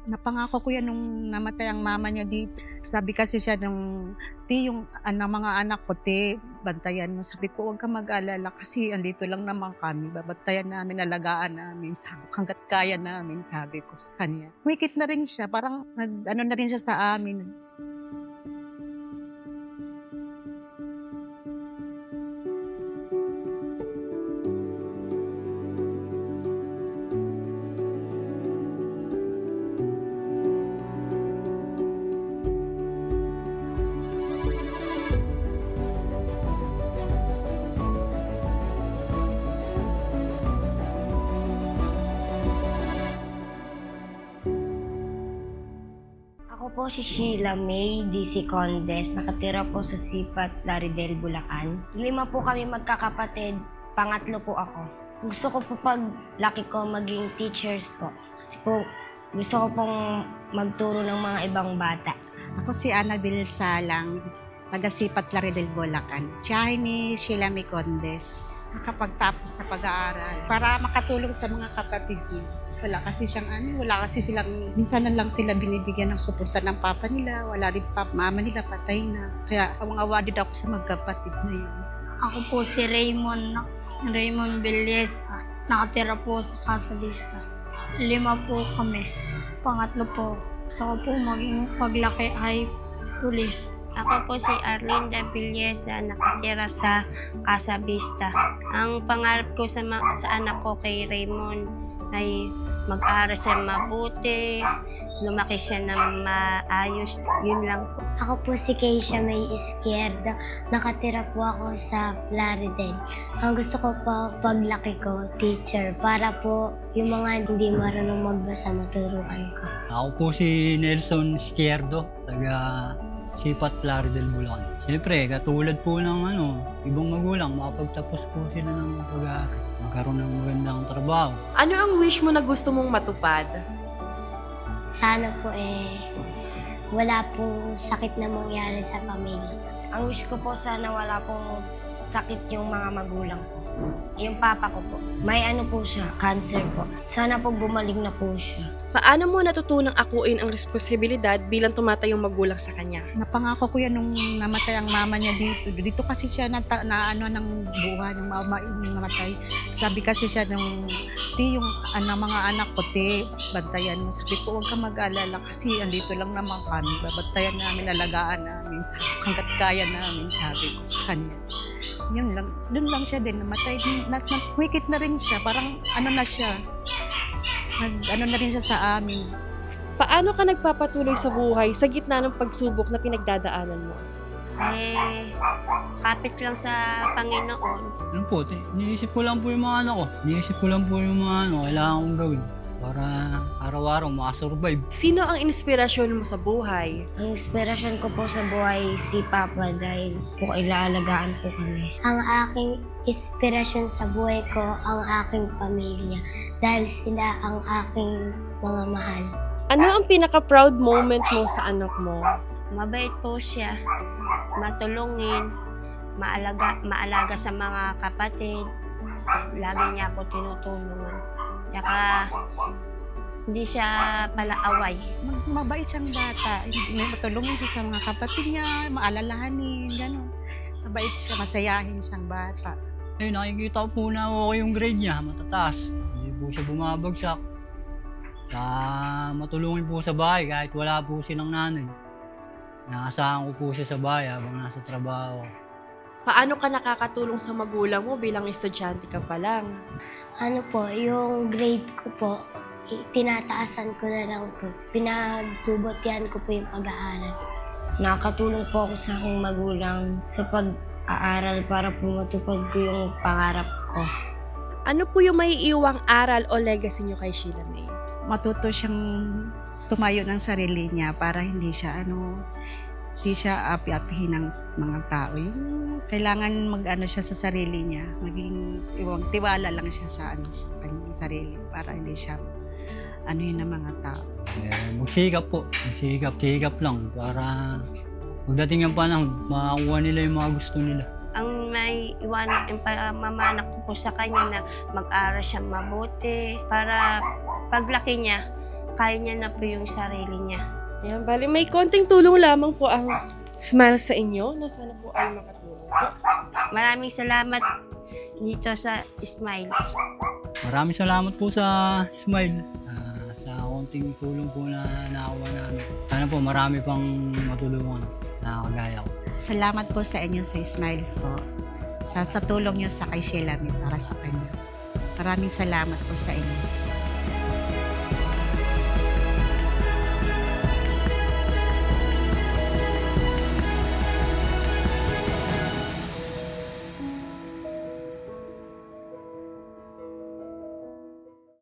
Napangako ko yan nung namatay ang mama niya dito. Sabi kasi siya nung, "Ti, yung mga anak ko, ti, bantayan mo." Sabi ko, "Huwag kang mag-alala kasi andito lang naman kami. Babantayan namin, alagaan namin hangga't kaya namin," sabi ko sa kanya. Humikit na rin siya, parang nag-ano na rin siya sa amin. Ako po si Sheila May DC Condes, nakatira po sa Sipat, Laridel, Bulacan. 5 po kami magkakapatid, pangatlo po ako. Gusto ko po pag laki ko maging teachers po. Kasi po gusto ko pong magturo ng mga ibang bata. Ako si Annabel Salang, taga-Sipat, Laredel, Bulacan. Tiyahin ni Sheila May Condes. Nakapagtapos sa pag-aaral para makatulong sa mga kapatid niya. Wala kasi silang, minsan na lang sila binibigyan ng suporta ng papa nila, wala rin mama nila, patay na. Kaya awang-awa din ako sa magkapatid na yun. Ako po si Raymond Villesa. Nakatira po sa Casa Vista. 5 po kami. Pangatlo po. Gusto ko po maging paglaki ay pulis. Ako po si Arlinda Villesa, nakatira sa Casa Vista. Ang pangarap ko sa anak ko kay Raymond ay mag-aral siya mabuti, lumaki siya ng maayos, yun lang po. Ako po si Keisha May Izquierdo, nakatira po ako sa Laridel. Ang gusto ko po paglaki ko, teacher, para po yung mga hindi marunong magbasa maturuan ko. Ako po si Nelson Izquierdo, taga Sipat, Laridel, Bulacan. Siyempre, katulad po ng ibang magulang, makapagtapos po sila ng pag-aaral, magkaroon ng magandang trabaho. Ano ang wish mo na gusto mong matupad? Sana po wala pong sakit na mangyari sa pamilya. Ang wish ko po sana wala pong sakit yung mga magulang ko. Yung papa ko po, may po siya, cancer po. Sana po gumaling na po siya. Paano mo natutunang akuin ang responsibilidad bilang tumatayong magulang sa kanya? Napangako ko yan nung namatay ang mama niya dito. Dito kasi siya ng buhay ng mama namatay. Sabi kasi siya nung, "Ti, yung mga anak ko, ti, bantayan mo." Sabi ko, "Huwag kang mag-alala kasi andito lang naman kami. Babantayan namin, alagaan namin hangga't kaya namin," sabi ko sa kanya. Yun lang, dun lang siya din namatay. Humikit na rin siya, parang na siya. Na rin siya sa amin. Paano ka nagpapatuloy sa buhay sa gitna ng pagsubok na pinagdadaanan mo? Kapit lang sa Panginoon. Ano po, iniisip ko lang po yung mga anak ko. Iniisip ko lang po yung mga kailangan kong gawin para araw-araw makasurvive. Sino ang inspirasyon mo sa buhay? Ang inspirasyon ko po sa buhay si Papa dahil po ilaalagaan po kami. Ang aking inspirasyon sa buhay ko ang aking pamilya dahil sila ang aking mga mahal. Ano ang pinaka-proud moment mo sa anak mo? Mabait po siya, matulungin, maalaga sa mga kapatid. Lagi niya ako tinutulungan. Tsaka hindi siya palaaway. Mabait siyang bata. Matulungin siya sa mga kapatid niya, maalalahanin, gano'n. Mabait siya, masayahin siyang bata. Nakikita ko po na okay yung grade niya, matataas. Hindi po siya bumabagsak. Matulungin po sa bahay kahit wala po silang nanay. Naasahan ko po siya sa bahay habang nasa trabaho. Paano ka nakakatulong sa magulang mo bilang estudyante ka pa lang? Yung grade ko po, tinataasan ko na lang po. Pinagbubutihan ko po yung pag-aaral. Nakakatulong po ako sa aking magulang sa pag-aaral para po matupad ko yung pangarap ko. Ano po yung maiiwang aral o legacy niyo kay Sheila May? Matuto siyang tumayo ng sarili niya para hindi siya api-apihin ng mga tao. Yung kailangan siya sa sarili niya, maging tiwala lang siya sa kanyang sarili para hindi siya yun ng mga tao. Magsikap po, magsikap lang para pagdating ng panahon, makakuha nila yung mga gusto nila. Ang may iwanan yung mamanak ko po sa kanya na mag-aral siya mabuti para paglaki niya, kaya niya na po yung sarili niya. Yan, bali may konting tulong lamang po ang Smile sa inyo na sana po ay makatulong po. Maraming salamat dito sa Smiles. Maraming salamat po sa Smile. Sa konting tulong po na nakakuha namin. Sana po marami pang matulungan na kagaya ko. Salamat po sa inyo sa Smiles po. Sa tulong nyo sa kay Sheila May para sa kanya. Maraming salamat po sa inyo.